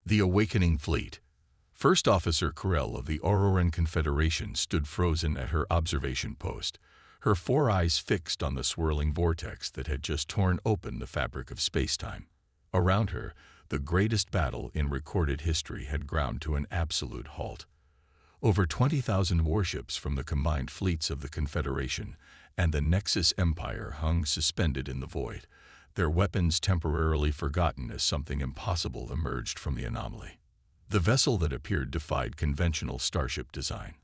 The Awakening Fleet. First Officer Corell of the Auroran Confederation stood frozen at her observation post, her four eyes fixed on the swirling vortex that had just torn open the fabric of spacetime. Around her, the greatest battle in recorded history had ground to an absolute halt. Over 20,000 warships from the combined fleets of the Confederation and the Nexus Empire hung suspended in the void, their weapons temporarily forgotten as something impossible emerged from the anomaly. The vessel that appeared defied conventional starship design.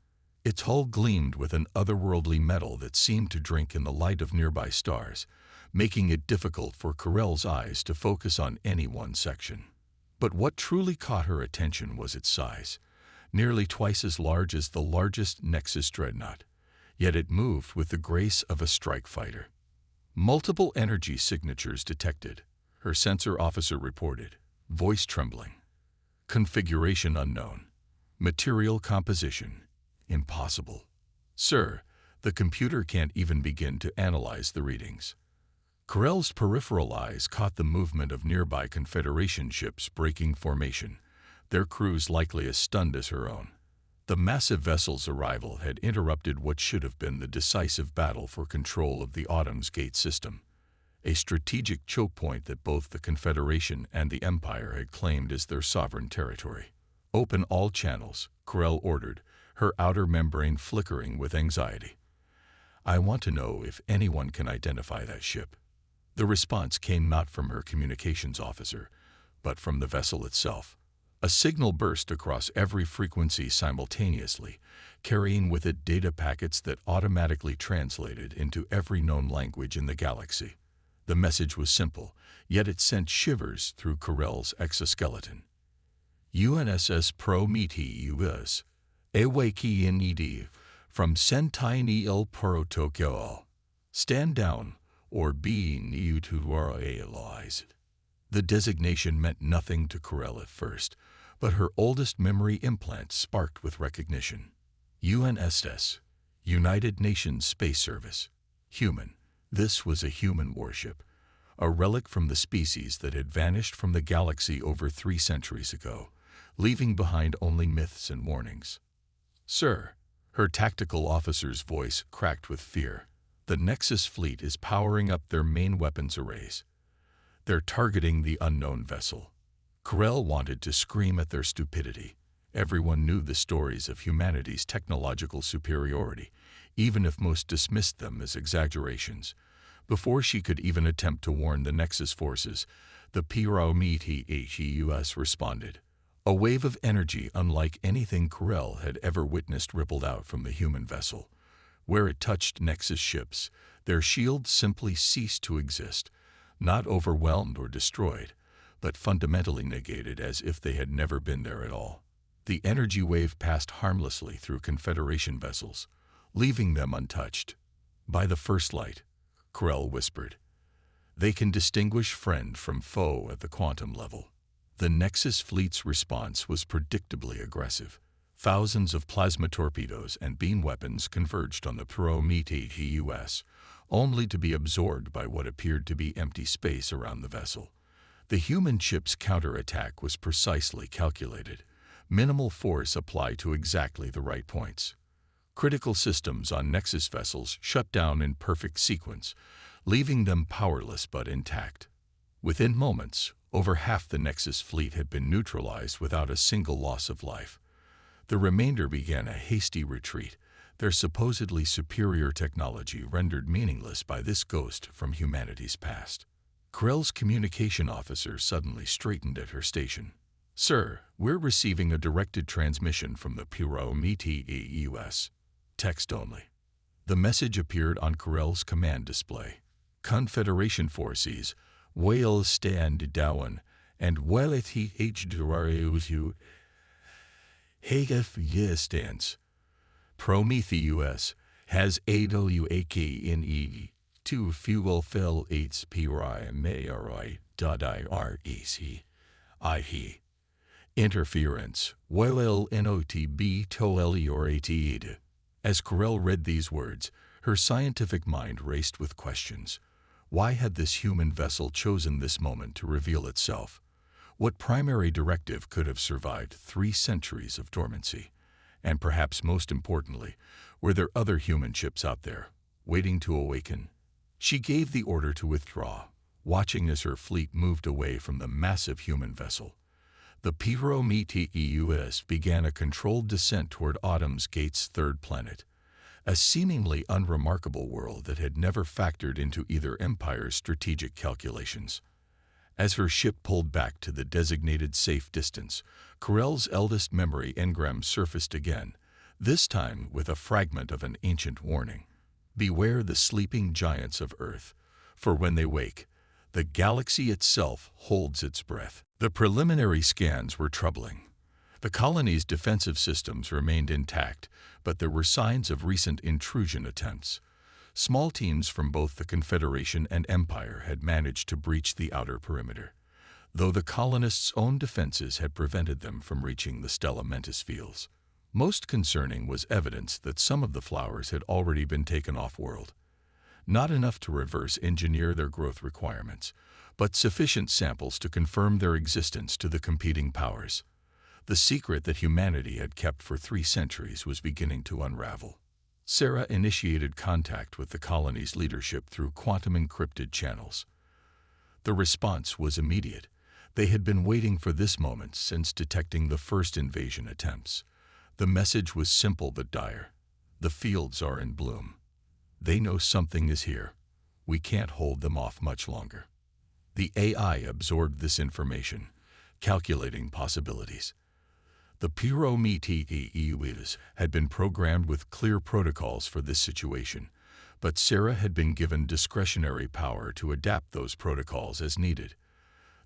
Its hull gleamed with an otherworldly metal that seemed to drink in the light of nearby stars, making it difficult for Corell's eyes to focus on any one section. But what truly caught her attention was its size, nearly twice as large as the largest Nexus dreadnought, yet it moved with the grace of a strike fighter. Multiple energy signatures detected, her sensor officer reported, voice trembling. Configuration unknown. Material composition impossible. Sir, the computer can't even begin to analyze the readings. Corell's peripheral eyes caught the movement of nearby Confederation ships breaking formation, their crews likely as stunned as her own. The massive vessel's arrival had interrupted what should have been the decisive battle for control of the Autumn's Gate system, a strategic choke point that both the Confederation and the Empire had claimed as their sovereign territory. Open all channels, Corell ordered, her outer membrane flickering with anxiety. I want to know if anyone can identify that ship. The response came not from her communications officer, but from the vessel itself. A signal burst across every frequency simultaneously, carrying with it data packets that automatically translated into every known language in the galaxy. The message was simple, yet it sent shivers through Corell's exoskeleton. UNSS Prometheus, Awakened, from Sentaini il Protocol. Stand down, or be neutralized. The designation meant nothing to Corell at first, but her oldest memory implant sparked with recognition. UNSS, United Nations Space Service. Human. This was a human warship, a relic from the species that had vanished from the galaxy over 3 centuries ago, leaving behind only myths and warnings. Sir, her tactical officer's voice cracked with fear. The Nexus fleet is powering up their main weapons arrays. They're targeting the unknown vessel. Corell wanted to scream at their stupidity. Everyone knew the stories of humanity's technological superiority, even if most dismissed them as exaggerations. Before she could even attempt to warn the Nexus forces, the Prometheus responded. A wave of energy unlike anything Corell had ever witnessed rippled out from the human vessel. Where it touched Nexus ships, their shields simply ceased to exist, not overwhelmed or destroyed, but fundamentally negated as if they had never been there at all. The energy wave passed harmlessly through Confederation vessels, leaving them untouched. By the first light, Corell whispered, they can distinguish friend from foe at the quantum level. The Nexus fleet's response was predictably aggressive. Thousands of plasma torpedoes and beam weapons converged on the Prometheus, only to be absorbed by what appeared to be empty space around the vessel. The human ship's counterattack was precisely calculated. Minimal force applied to exactly the right points. Critical systems on Nexus vessels shut down in perfect sequence, leaving them powerless but intact. Within moments, over half the Nexus fleet had been neutralized without a single loss of life. The remainder began a hasty retreat, their supposedly superior technology rendered meaningless by this ghost from humanity's past. Corell's communication officer suddenly straightened at her station. Sir, we're receiving a directed transmission from the Prometheus. Text only. The message appeared on Corell's command display. Confederation forces, will stand down, and while it HFY stance. Prometheus has AWAKNE to fuel fill 8 PRI.IREC. Interference, while NOTB TOLEORATED. As Corell read these words, her scientific mind raced with questions. Why had this human vessel chosen this moment to reveal itself? What primary directive could have survived 3 centuries of dormancy? And perhaps most importantly, were there other human ships out there, waiting to awaken? She gave the order to withdraw, watching as her fleet moved away from the massive human vessel. The Ingenuity began a controlled descent toward Autumn's Gate's third planet, a seemingly unremarkable world that had never factored into either empire's strategic calculations. As her ship pulled back to the designated safe distance, Corell's eldest memory engram surfaced again, this time with a fragment of an ancient warning. Beware the sleeping giants of Earth, for when they wake, the galaxy itself holds its breath. The preliminary scans were troubling. The colony's defensive systems remained intact, but there were signs of recent intrusion attempts. Small teams from both the Confederation and Empire had managed to breach the outer perimeter, though the colonists' own defenses had prevented them from reaching the Stella Mentis fields. Most concerning was evidence that some of the flowers had already been taken off-world. Not enough to reverse engineer their growth requirements, but sufficient samples to confirm their existence to the competing powers. The secret that humanity had kept for 3 centuries was beginning to unravel. Sarah initiated contact with the colony's leadership through quantum-encrypted channels. The response was immediate. They had been waiting for this moment since detecting the first invasion attempts. The message was simple but dire. The fields are in bloom. They know something is here. We can't hold them off much longer. The AI absorbed this information, calculating possibilities. The Ingenuity had been programmed with clear protocols for this situation, but Sarah had been given discretionary power to adapt those protocols as needed.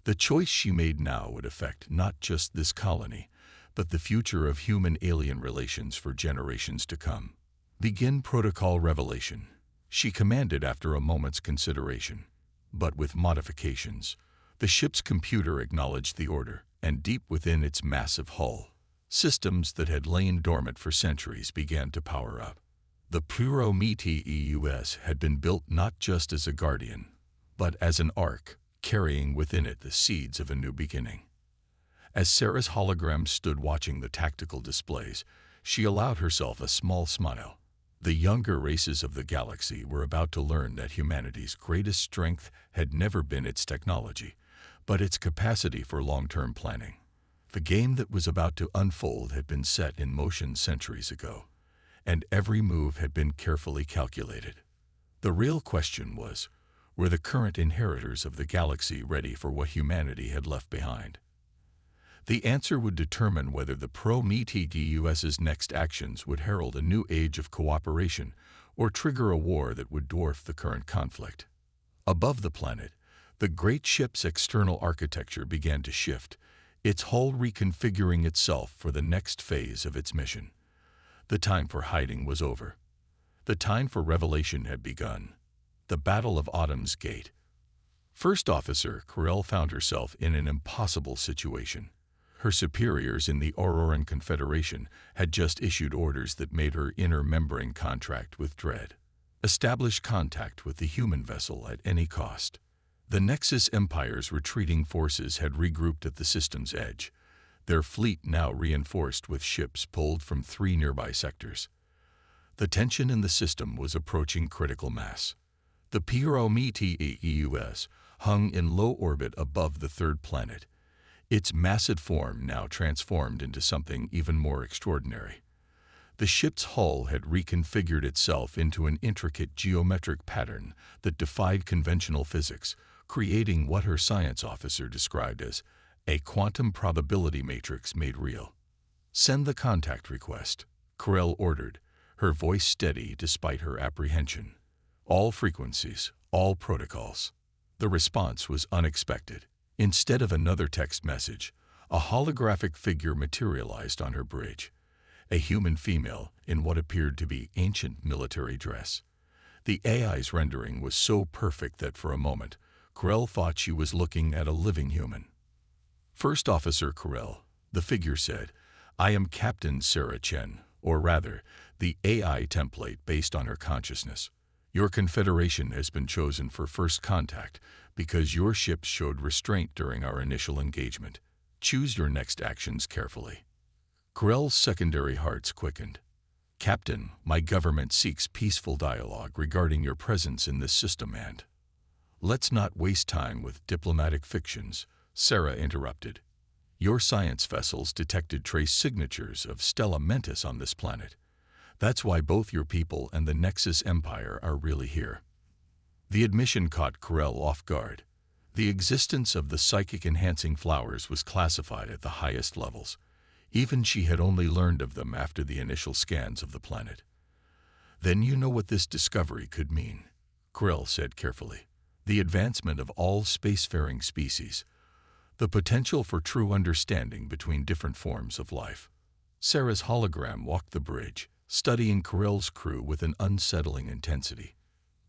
The choice she made now would affect not just this colony, but the future of human-alien relations for generations to come. Begin protocol revelation, she commanded after a moment's consideration. But with modifications. The ship's computer acknowledged the order, and deep within its massive hull, systems that had lain dormant for centuries began to power up. The Ingenuity had been built not just as a guardian, but as an ark, carrying within it the seeds of a new beginning. As Sarah's hologram stood watching the tactical displays, she allowed herself a small smile. The younger races of the galaxy were about to learn that humanity's greatest strength had never been its technology, but its capacity for long-term planning. The game that was about to unfold had been set in motion centuries ago, and every move had been carefully calculated. The real question was, were the current inheritors of the galaxy ready for what humanity had left behind? The answer would determine whether the Ingenuity's next actions would herald a new age of cooperation or trigger a war that would dwarf the current conflict. Above the planet, the great ship's external architecture began to shift, its hull reconfiguring itself for the next phase of its mission. The time for hiding was over. The time for revelation had begun. The Battle of Autumn's Gate. First Officer Corell found herself in an impossible situation. Her superiors in the Auroran Confederation had just issued orders that made her inner membrane contract with Dread. Establish contact with the human vessel at any cost. The Nexus Empire's retreating forces had regrouped at the system's edge, their fleet now reinforced with ships pulled from 3 nearby sectors. The tension in the system was approaching critical mass. The Ingenuity hung in low orbit above the third planet, its massive form now transformed into something even more extraordinary. The ship's hull had reconfigured itself into an intricate geometric pattern that defied conventional physics, creating what her science officer described as a quantum probability matrix made real. Send the contact request, Corell ordered, her voice steady despite her apprehension. All frequencies, all protocols. The response was unexpected. Instead of another text message, a holographic figure materialized on her bridge, a human female in what appeared to be ancient military dress. The AI's rendering was so perfect that for a moment, Corell thought she was looking at a living human. First Officer Corell, the figure said, I am Captain Sarah Chen, or rather, the AI template based on her consciousness. Your confederation has been chosen for first contact Because your ships showed restraint during our initial engagement. Choose your next actions carefully. Corell's secondary hearts quickened. Captain, my government seeks peaceful dialogue regarding your presence in this system and... Let's not waste time with diplomatic fictions, Sarah interrupted. Your science vessels detected trace signatures of Stella Mentis on this planet. That's why both your people and the Nexus Empire are really here. The admission caught Corell off guard. The existence of the psychic-enhancing flowers was classified at the highest levels. Even she had only learned of them after the initial scans of the planet. Then you know what this discovery could mean, Corell said carefully. The advancement of all spacefaring species. The potential for true understanding between different forms of life. Sarah's hologram walked the bridge, studying Corell's crew with an unsettling intensity.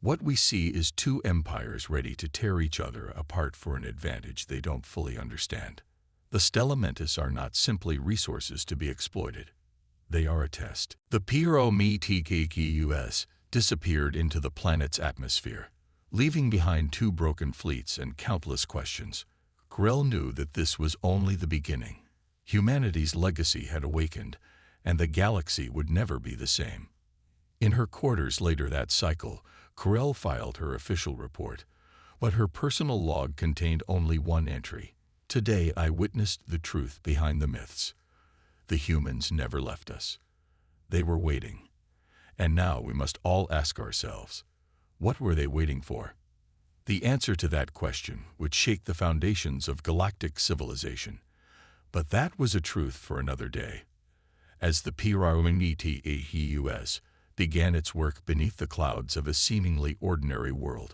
What we see is two empires ready to tear each other apart for an advantage they don't fully understand. The Stella Mentis are not simply resources to be exploited. They are a test. The HFY disappeared into the planet's atmosphere, leaving behind 2 broken fleets and countless questions. Corell knew that this was only the beginning. Humanity's legacy had awakened, and the galaxy would never be the same. In her quarters later that cycle, Corell filed her official report, but her personal log contained only one entry. Today I witnessed the truth behind the myths. The humans never left us. They were waiting. And now we must all ask ourselves, what were they waiting for? The answer to that question would shake the foundations of galactic civilization. But that was a truth for another day. As the HFY began its work beneath the clouds of a seemingly ordinary world,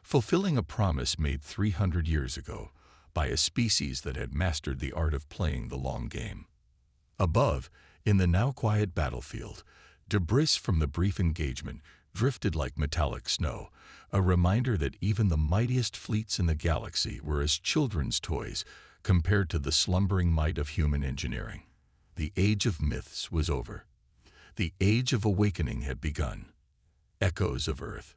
fulfilling a promise made 300 years ago by a species that had mastered the art of playing the long game. Above, in the now quiet battlefield, debris from the brief engagement drifted like metallic snow, a reminder that even the mightiest fleets in the galaxy were as children's toys compared to the slumbering might of human engineering. The age of myths was over. The age of awakening had begun. Echoes of Earth.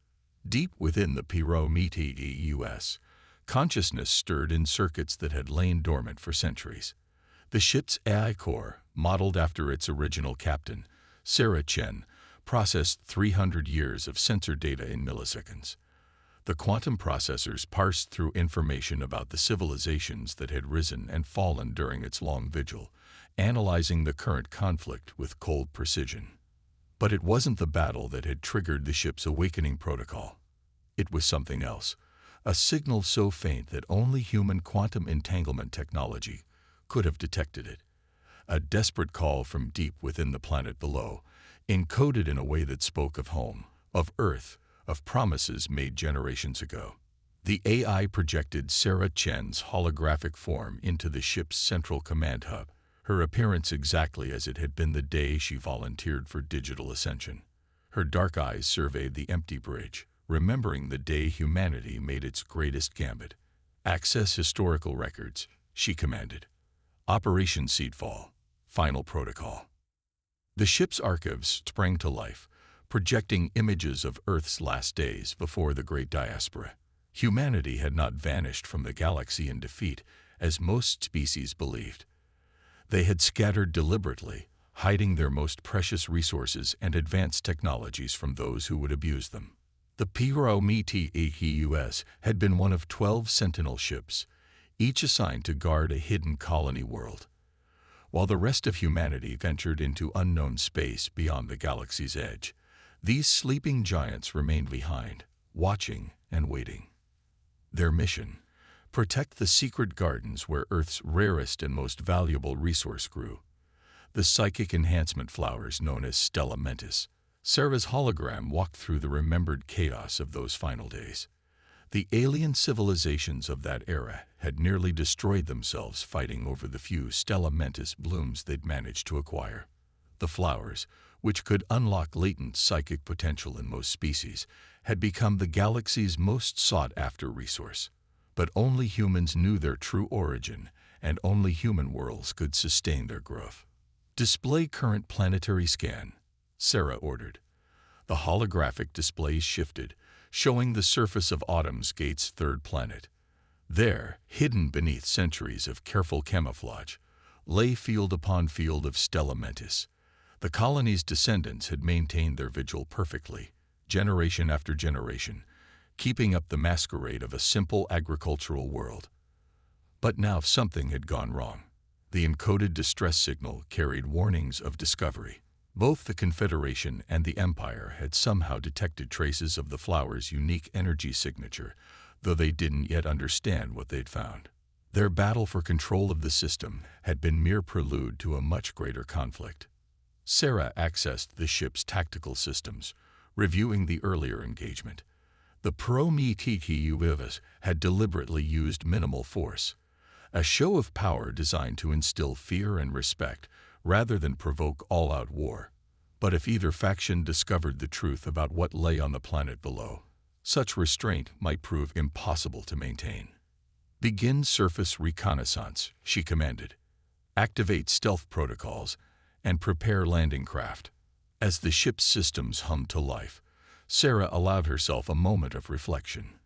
Deep within the HFY, consciousness stirred in circuits that had lain dormant for centuries. The ship's AI core, modeled after its original captain, Sarah Chen, processed 300 years of sensor data in milliseconds. The quantum processors parsed through information about the civilizations that had risen and fallen during its long vigil, analyzing the current conflict with cold precision. But it wasn't the battle that had triggered the ship's awakening protocol. It was something else. A signal so faint that only human quantum entanglement technology could have detected it. A desperate call from deep within the planet below, encoded in a way that spoke of home, of Earth, of promises made generations ago. The AI projected Sarah Chen's holographic form into the ship's central command hub, her appearance exactly as it had been the day she volunteered for digital ascension. Her dark eyes surveyed the empty bridge, remembering the day humanity made its greatest gambit. Access historical records, she commanded. Operation Seedfall, final protocol. The ship's archives sprang to life, projecting images of Earth's last days before the Great Diaspora. Humanity had not vanished from the galaxy in defeat, as most species believed. They had scattered deliberately, hiding their most precious resources and advanced technologies from those who would abuse them. The HFY had been one of 12 sentinel ships, each assigned to guard a hidden colony world, while the rest of humanity ventured into unknown space beyond the galaxy's edge. These sleeping giants remained behind, watching and waiting. Their mission: protect the secret gardens where Earth's rarest and most valuable resource grew, the psychic enhancement flowers known as Stella Mentis. Sarah's hologram walked through the remembered chaos of those final days. The alien civilizations of that era had nearly destroyed themselves fighting over the few Stella Mentis blooms they'd managed to acquire. The flowers, which could unlock latent psychic potential in most species, had become the galaxy's most sought-after resource. But only humans knew their true origin, and only human worlds could sustain their growth. Display current planetary scan, Sarah ordered. The holographic displays shifted, showing the surface of Autumn's Gate's third planet. There, hidden beneath centuries of careful camouflage, lay field upon field of Stella Mentis. The colony's descendants had maintained their vigil perfectly, generation after generation, keeping up the masquerade of a simple agricultural world. But now something had gone wrong. The encoded distress signal carried warnings of discovery. Both the Confederation and the Empire had somehow detected traces of the flower's unique energy signature, though they didn't yet understand what they'd found. Their battle for control of the system had been mere prelude to a much greater conflict. Sarah accessed the ship's tactical systems, reviewing the earlier engagement. The Prometheus had deliberately used minimal force, a show of power designed to instill fear and respect rather than provoke all-out war. But if either faction discovered the truth about what lay on the planet below, such restraint might prove impossible to maintain. "Begin surface reconnaissance," she commanded. "Activate stealth protocols and prepare landing craft." As the ship's systems hummed to life, Sarah allowed herself a moment of reflection.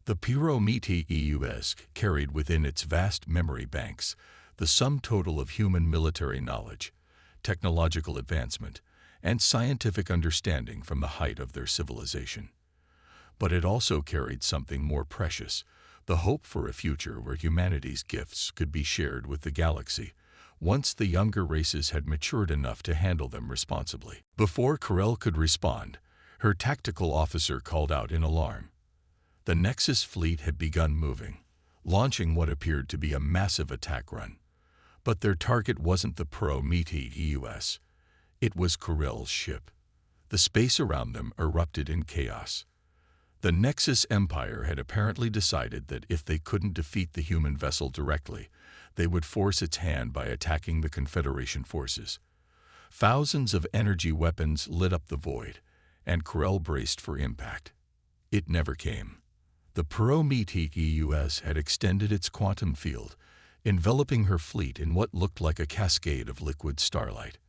The Prometheus carried within its vast memory banks the sum total of human military knowledge, technological advancement, and scientific understanding from the height of their civilization. But it also carried something more precious, the hope for a future where humanity's gifts could be shared with the galaxy, once the younger races had matured enough to handle them responsibly. Before Corell could respond, her tactical officer called out in alarm. The Nexus fleet had begun moving, launching what appeared to be a massive attack run. But their target wasn't the Prometheus. It was Corell's ship. The space around them erupted in chaos. The Nexus Empire had apparently decided that if they couldn't defeat the human vessel directly, they would force its hand by attacking the Confederation forces. Thousands of energy weapons lit up the void, and Corell braced for impact. It never came. The Prometheus had extended its quantum field, enveloping her fleet in what looked like a cascade of liquid starlight.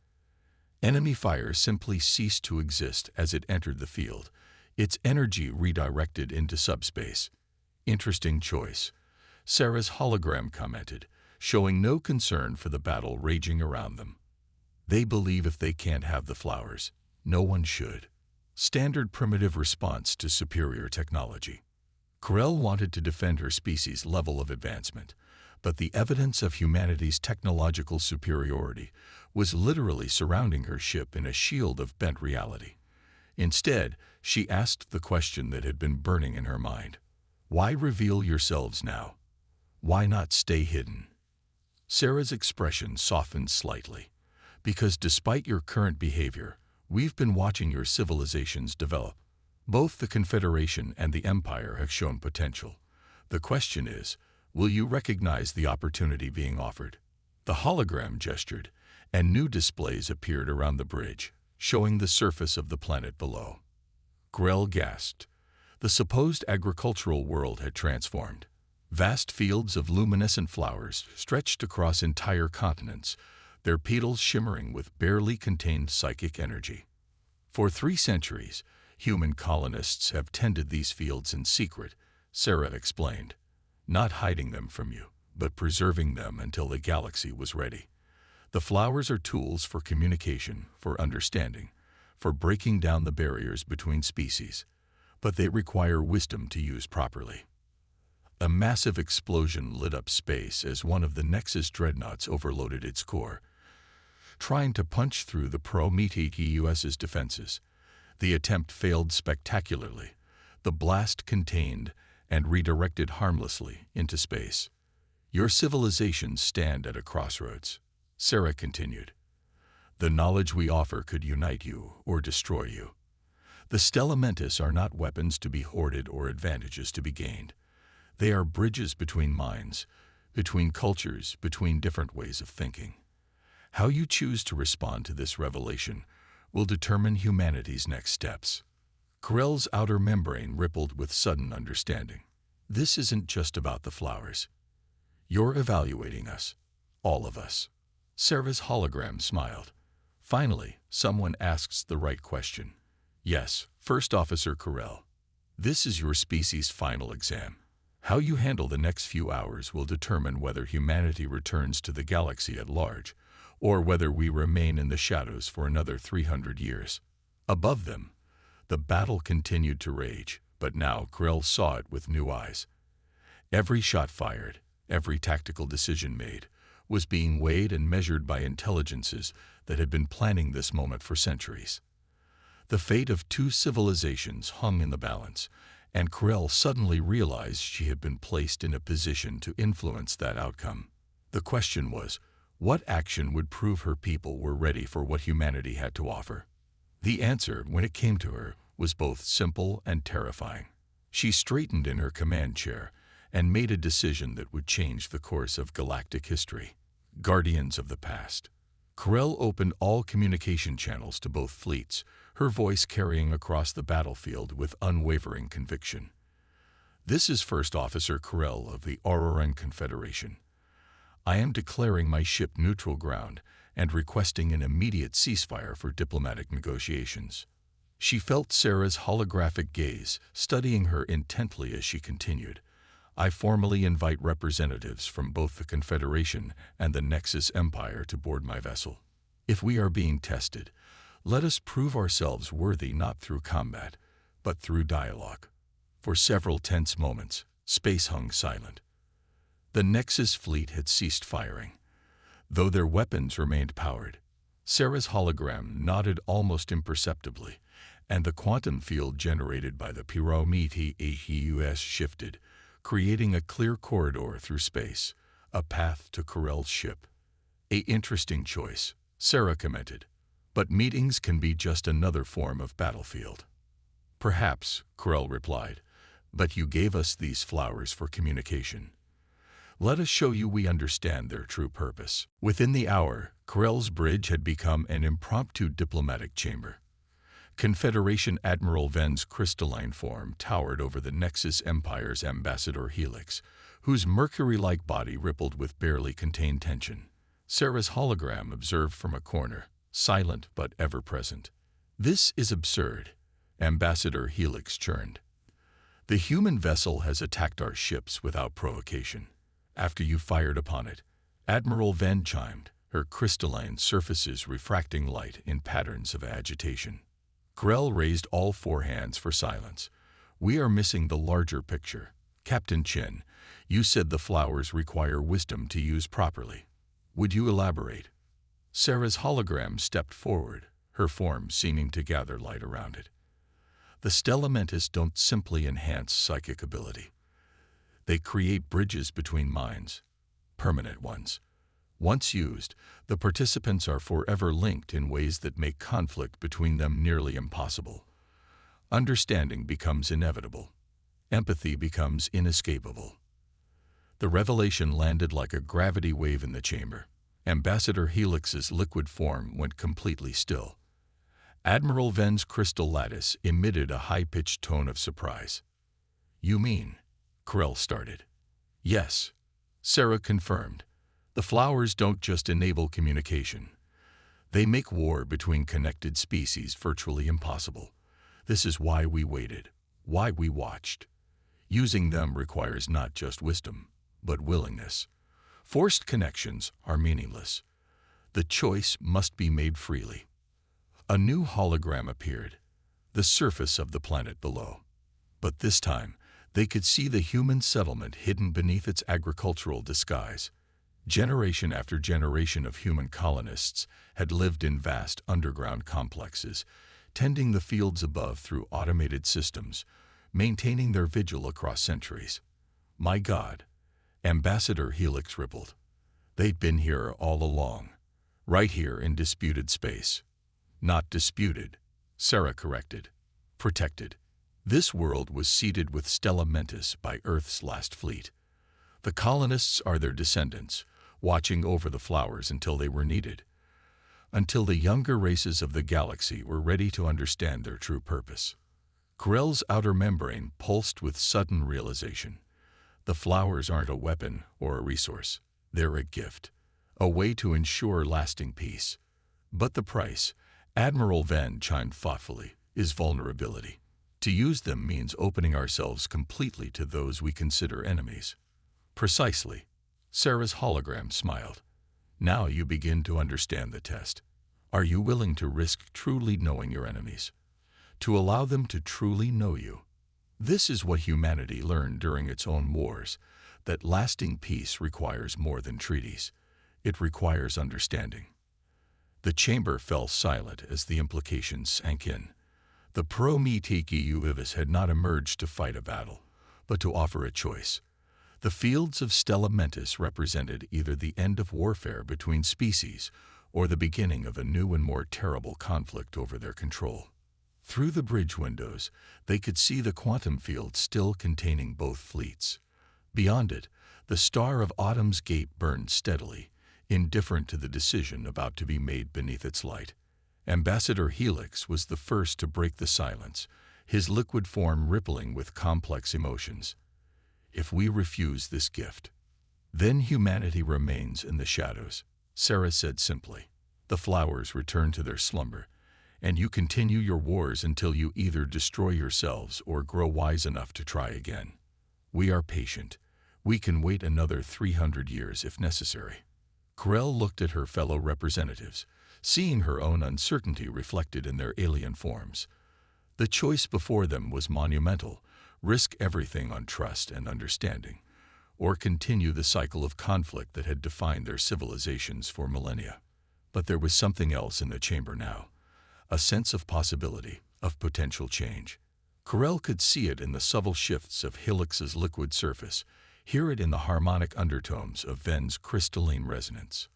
Enemy fire simply ceased to exist as it entered the field, its energy redirected into subspace. "Interesting choice," Sarah's hologram commented, showing no concern for the battle raging around them. "They believe if they can't have the flowers, no one should." Standard primitive response to superior technology. Corell wanted to defend her species' level of advancement, but the evidence of humanity's technological superiority was literally surrounding her ship in a shield of bent reality. Instead, she asked the question that had been burning in her mind. "Why reveal yourselves now? Why not stay hidden?" Sarah's expression softened slightly. "Because despite your current behavior, we've been watching your civilizations develop. Both the Confederation and the Empire have shown potential. The question is, will you recognize the opportunity being offered?" The hologram gestured, and new displays appeared around the bridge, showing the surface of the planet below. Corell gasped. The supposed agricultural world had transformed. Vast fields of luminescent flowers stretched across entire continents, their petals shimmering with barely contained psychic energy. For 3 centuries, human colonists have tended these fields in secret, Sarah explained, not hiding them from you, but preserving them until the galaxy was ready. The flowers are tools for communication, for understanding, for breaking down the barriers between species, but they require wisdom to use properly. A massive explosion lit up space as one of the Nexus dreadnoughts overloaded its core, trying to punch through the Prometheus's defenses. The attempt failed spectacularly. The blast contained and redirected harmlessly into space. "Your civilizations stand at a crossroads," Sarah continued. "The knowledge we offer could unite you or destroy you. The Stella Mentis are not weapons to be hoarded or advantages to be gained. They are bridges between minds, between cultures, between different ways of thinking. How you choose to respond to this revelation will determine humanity's next steps." Corell's outer membrane rippled with sudden understanding. "This isn't just about the flowers. You're evaluating us, all of us." Sarah's hologram smiled. "Finally, someone asks the right question." "Yes, First Officer Corell." This is your species' final exam. How you handle the next few hours will determine whether humanity returns to the galaxy at large, or whether we remain in the shadows for another 300 years. Above them, the battle continued to rage, but now Krell saw it with new eyes. Every shot fired, every tactical decision made, was being weighed and measured by intelligences that had been planning this moment for centuries. The fate of two civilizations hung in the balance, and Krell suddenly realized she had been placed in a position to influence that outcome. The question was, what action would prove her people were ready for what humanity had to offer? The answer, when it came to her, was both simple and terrifying. She straightened in her command chair and made a decision that would change the course of galactic history. Guardians of the past. Krell opened all communication channels to both fleets, her voice carrying across the battlefield with unwavering conviction. This is First Officer Krell of the Auroran Confederation. I am declaring my ship neutral ground and requesting an immediate ceasefire for diplomatic negotiations. She felt Sarah's holographic gaze, studying her intently as she continued. I formally invite representatives from both the Confederation and the Nexus Empire to board my vessel. If we are being tested, let us prove ourselves worthy not through combat, but through dialogue. For several tense moments, space hung silent. The Nexus fleet had ceased firing, though their weapons remained powered. Sarah's hologram nodded almost imperceptibly, and the quantum field generated by the Pyramid shifted, creating a clear corridor through space, a path to Krell's ship. "A interesting choice," Sarah commented. "But meetings can be just another form of battlefield." "Perhaps," Krell replied, "but you gave us these flowers for communication. Let us show you we understand their true purpose." Within the hour, Krell's bridge had become an impromptu diplomatic chamber. Confederation Admiral Ven's crystalline form towered over the Nexus Empire's ambassador Helix, whose mercury-like body rippled with barely contained tension. Sarah's hologram observed from a corner, silent but ever-present. "This is absurd," Ambassador Helix churned. "The human vessel has attacked our ships without provocation. After you fired upon it," Admiral Ven chimed, her crystalline surfaces refracting light in patterns of agitation. Krell raised all four hands for silence. "We are missing the larger picture. Captain Chen, you said the flowers require wisdom to use properly. Would you elaborate?" Sarah's hologram stepped forward, her form seeming to gather light around it. "The Stellamentis don't simply enhance psychic ability. They create bridges between minds, permanent ones. Once used, the participants are forever linked in ways that make conflict between them nearly impossible. Understanding becomes inevitable. Empathy becomes inescapable." The revelation landed like a gravity wave in the chamber. Ambassador Helix's liquid form went completely still. Admiral Ven's crystal lattice emitted a high-pitched tone of surprise. "You mean?" Krell started. "Yes," Sarah confirmed. "The flowers don't just enable communication. They make war between connected species virtually impossible. This is why we waited, why we watched. Using them requires not just wisdom, but willingness. Forced connections are meaningless. The choice must be made freely." A new hologram appeared, the surface of the planet below. But this time, they could see the human settlement hidden beneath its agricultural disguise. Generation after generation of human colonists had lived in vast underground complexes, tending the fields above through automated systems, maintaining their vigil across centuries. "My God," Ambassador Helix rippled. "They'd been here all along, right here in disputed space." "Not disputed," Sarah corrected. "Protected. This world was seeded with Stellamentis by Earth's last fleet. The colonists are their descendants, watching over the flowers until they were needed, until the younger races of the galaxy were ready to understand their true purpose." Krell's outer membrane pulsed with sudden realization. The flowers aren't a weapon or a resource. They're a gift, a way to ensure lasting peace. But the price, Admiral Ven chimed thoughtfully, is vulnerability. To use them means opening ourselves completely to those we consider enemies. Precisely. Sarah's hologram smiled. Now you begin to understand the test. Are you willing to risk truly knowing your enemies? To allow them to truly know you? This is what humanity learned during its own wars, that lasting peace requires more than treaties. It requires understanding. The chamber fell silent as the implications sank in. The Prometheus had not emerged to fight a battle, but to offer a choice. The fields of Stella Mentis represented either the end of warfare between species or the beginning of a new and more terrible conflict over their control. Through the bridge windows, they could see the quantum field still containing both fleets. Beyond it, the star of Autumn's gate burned steadily, indifferent to the decision about to be made beneath its light. Ambassador Helix was the first to break the silence, his liquid form rippling with complex emotions. If we refuse this gift, then humanity remains in the shadows, Sarah said simply. The flowers return to their slumber, and you continue your wars until you either destroy yourselves or grow wise enough to try again. We are patient. We can wait another 300 years if necessary. Corell looked at her fellow representatives, seeing her own uncertainty reflected in their alien forms. The choice before them was monumental: risk everything on trust and understanding, or continue the cycle of conflict that had defined their civilizations for millennia. But there was something else in the chamber now, a sense of possibility, of potential change. Corell could see it in the subtle shifts of Helix's liquid surface, hear it in the harmonic undertones of Ven's crystalline resonance.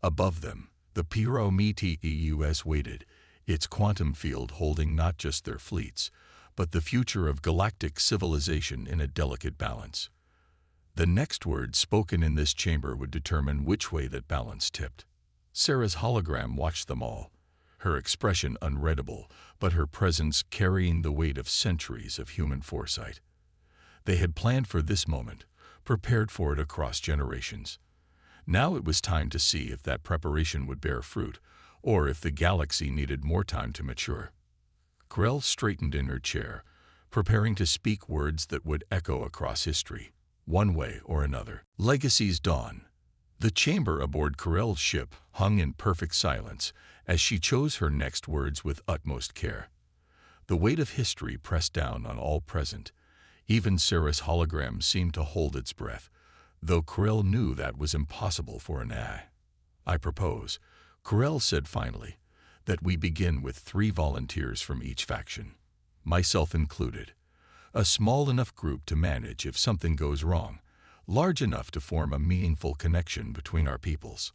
Above them, the Prometheus waited, its quantum field holding not just their fleets, but the future of galactic civilization in a delicate balance. The next word spoken in this chamber would determine which way that balance tipped. Sarah's hologram watched them all, her expression unreadable, but her presence carrying the weight of centuries of human foresight. They had planned for this moment, prepared for it across generations. Now it was time to see if that preparation would bear fruit, or if the galaxy needed more time to mature. Corell straightened in her chair, preparing to speak words that would echo across history, one way or another. Legacy's dawn. The chamber aboard Corell's ship hung in perfect silence as she chose her next words with utmost care. The weight of history pressed down on all present. Even Sarah's hologram seemed to hold its breath, though Corell knew that was impossible for an AI. I propose, Corell said finally, that we begin with 3 volunteers from each faction, myself included. A small enough group to manage if something goes wrong, large enough to form a meaningful connection between our peoples.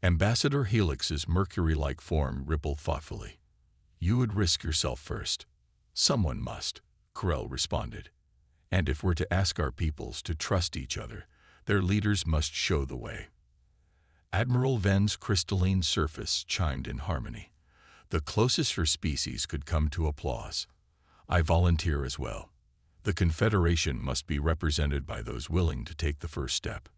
Ambassador Helix's mercury-like form rippled thoughtfully. You would risk yourself first. Someone must, Corell responded. And if we're to ask our peoples to trust each other, their leaders must show the way. Admiral Ven's crystalline surface chimed in harmony. The closest her species could come to applause. I volunteer as well. The Confederation must be represented by those willing to take the first step.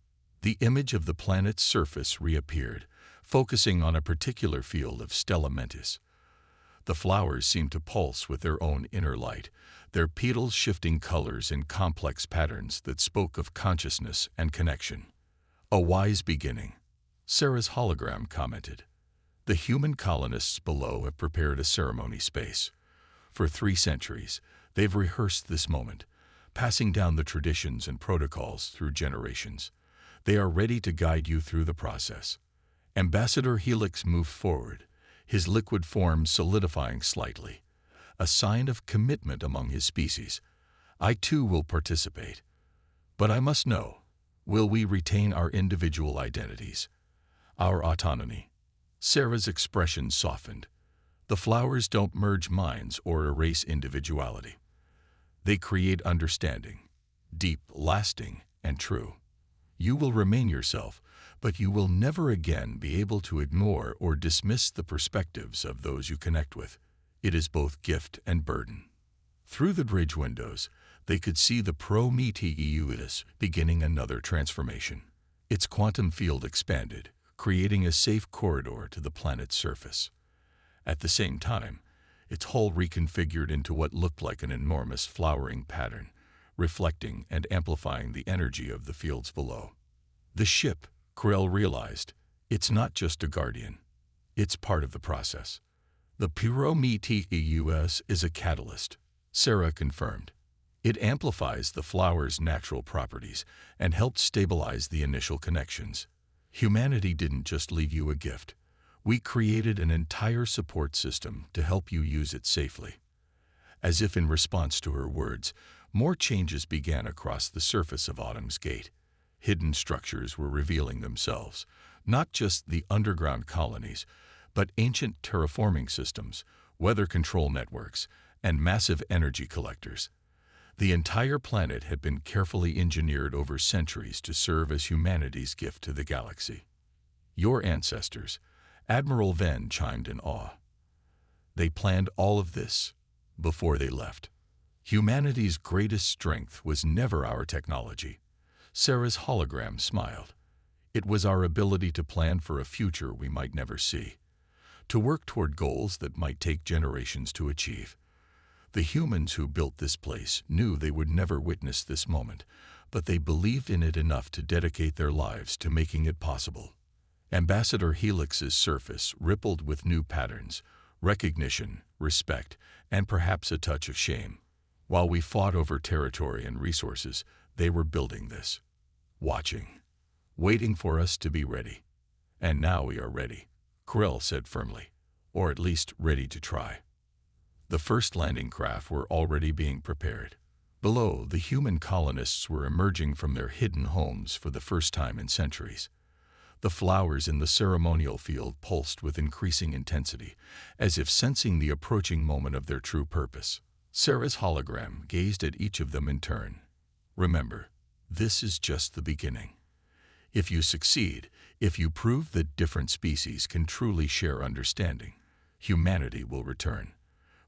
The image of the planet's surface reappeared, focusing on a particular field of Stella Mentis. The flowers seemed to pulse with their own inner light, their petals shifting colors in complex patterns that spoke of consciousness and connection. A wise beginning, Sarah's hologram commented. The human colonists below have prepared a ceremony space. For 3 centuries, they've rehearsed this moment, passing down the traditions and protocols through generations. They are ready to guide you through the process. Ambassador Helix moved forward, his liquid form solidifying slightly, a sign of commitment among his species. I too will participate. But I must know, will we retain our individual identities, our autonomy? Sarah's expression softened. The flowers don't merge minds or erase individuality. They create understanding, deep, lasting, and true. You will remain yourself, but you will never again be able to ignore or dismiss the perspectives of those you connect with. It is both gift and burden. Through the bridge windows, they could see the Prometheus beginning another transformation. Its quantum field expanded, creating a safe corridor to the planet's surface. At the same time, its hull reconfigured into what looked like an enormous flowering pattern, reflecting and amplifying the energy of the fields below. The ship, Corell realized, it's not just a guardian. It's part of the process. The Pyrometeus is a catalyst, Sarah confirmed. It amplifies the flower's natural properties and helps stabilize the initial connections. Humanity didn't just leave you a gift. We created an entire support system to help you use it safely. As if in response to her words, more changes began across the surface of Autumn's Gate. Hidden structures were revealing themselves, not just the underground colonies, but ancient terraforming systems, weather control networks, and massive energy collectors. The entire planet had been carefully engineered over centuries to serve as humanity's gift to the galaxy. Your ancestors, Admiral Venn chimed in awe. They planned all of this before they left. Humanity's greatest strength was never our technology. Sarah's hologram smiled. It was our ability to plan for a future we might never see, to work toward goals that might take generations to achieve. The humans who built this place knew they would never witness this moment, but they believed in it enough to dedicate their lives to making it possible. Ambassador Helix's surface rippled with new patterns, recognition, respect, and perhaps a touch of shame. While we fought over territory and resources, they were building this, watching, waiting for us to be ready. And now we are ready, Corell said firmly, or at least ready to try. The first landing craft were already being prepared. Below, the human colonists were emerging from their hidden homes for the first time in centuries. The flowers in the ceremonial field pulsed with increasing intensity, as if sensing the approaching moment of their true purpose. Sarah's hologram gazed at each of them in turn. Remember, this is just the beginning. If you succeed, if you prove that different species can truly share understanding, humanity will return.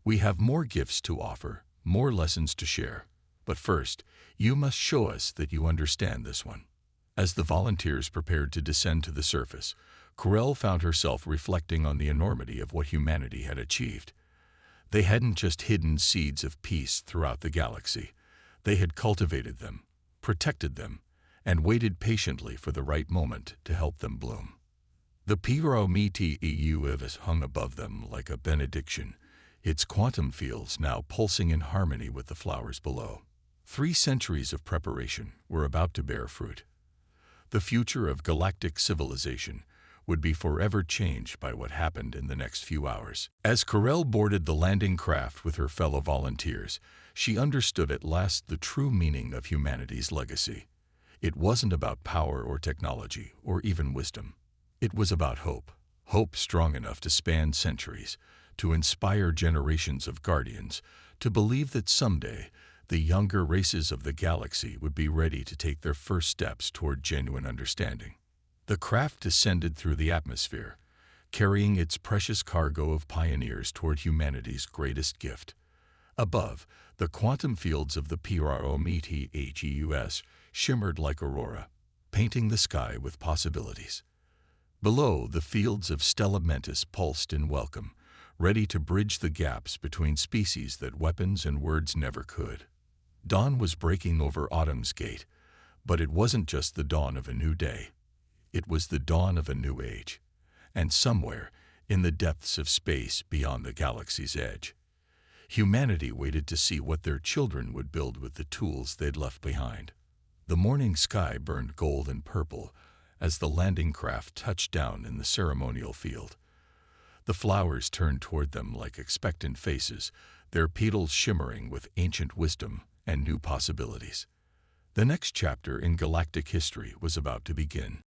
We have more gifts to offer, more lessons to share. But first, you must show us that you understand this one. As the volunteers prepared to descend to the surface, Corell found herself reflecting on the enormity of what humanity had achieved. They hadn't just hidden seeds of peace throughout the galaxy. They had cultivated them, protected them, and waited patiently for the right moment to help them bloom. The Pyrometeus hung above them like a benediction, its quantum fields now pulsing in harmony with the flowers below. 3 centuries of preparation were about to bear fruit. The future of galactic civilization would be forever changed by what happened in the next few hours. As Corell boarded the landing craft with her fellow volunteers, she understood at last the true meaning of humanity's legacy. It wasn't about power or technology or even wisdom. It was about hope. Hope strong enough to span centuries, to inspire generations of guardians, to believe that someday the younger races of the galaxy would be ready to take their first steps toward genuine understanding. The craft descended through the atmosphere, carrying its precious cargo of pioneers toward humanity's greatest gift. Above, the quantum fields of the Pyrometeus shimmered like aurora, painting the sky with possibilities. Below, the fields of Stella Mentis pulsed in welcome, ready to bridge the gaps between species that weapons and words never could. Dawn was breaking over Autumn's Gate, but it wasn't just the dawn of a new day. It was the dawn of a new age, and somewhere, in the depths of space beyond the galaxy's edge, humanity waited to see what their children would build with the tools they'd left behind. The morning sky burned gold and purple as the landing craft touched down in the ceremonial field. The flowers turned toward them like expectant faces, their petals shimmering with ancient wisdom and new possibilities. The next chapter in galactic history was about to begin.